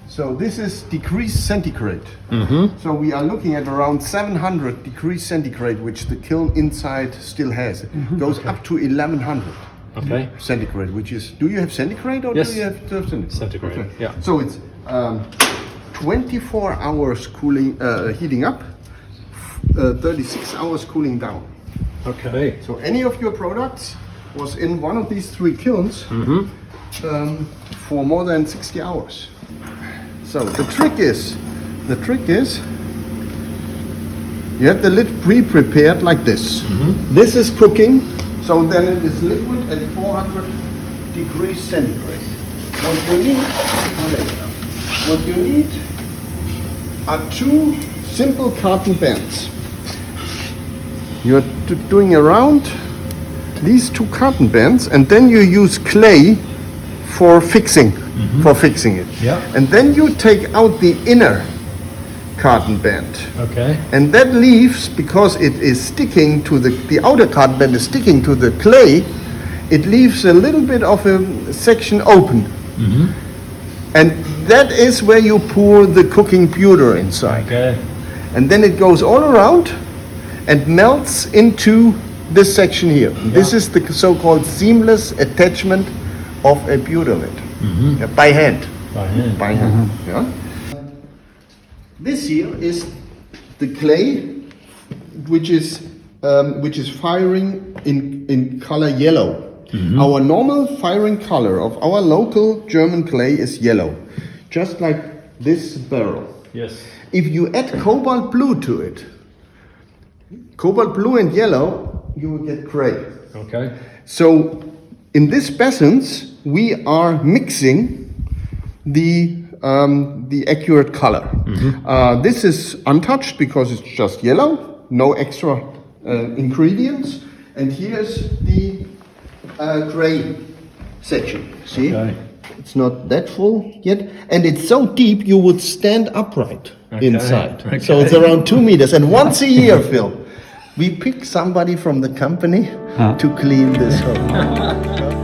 So this is degrees centigrade. So we are looking at around 700 degrees centigrade, which the kiln inside still has. It goes up to 1100 centigrade, which is, do you have centigrade or Yes. do you have centigrade? Centigrade, Okay. yeah. So it's 24 hours cooling, heating up, 36 hours cooling down. Okay. So any of your products was in one of these three kilns for more than 60 hours. So the trick is, you have the lid pre-prepared like this. This is cooking, so then it is liquid at 400 degrees centigrade. What you need are two simple carton bands. You're doing around these two carton bands, and then you use clay for fixing it. Yeah. And then you take out the inner carton band. Okay. And that leaves, because it is sticking to the outer carton band is sticking to the clay, it leaves a little bit of a section open. And that is where you pour the cooking pewter inside. Okay. And then it goes all around and melts into this section here. This is the so-called seamless attachment of a pewter lid. By hand. By hand. Yeah. This here is the clay, which is firing in color yellow. Our normal firing color of our local German clay is yellow, just like this barrel. Yes. If you add cobalt blue to it, cobalt blue and yellow, you will get gray. Okay. So in this basins, we are mixing the accurate color. This is untouched because it's just yellow, no extra ingredients. And here's the gray section. See? Okay. It's not that full yet, and it's so deep you would stand upright inside. Okay. So it's around 2 meters. And once a year, Phil, we pick somebody from the company to clean this hole.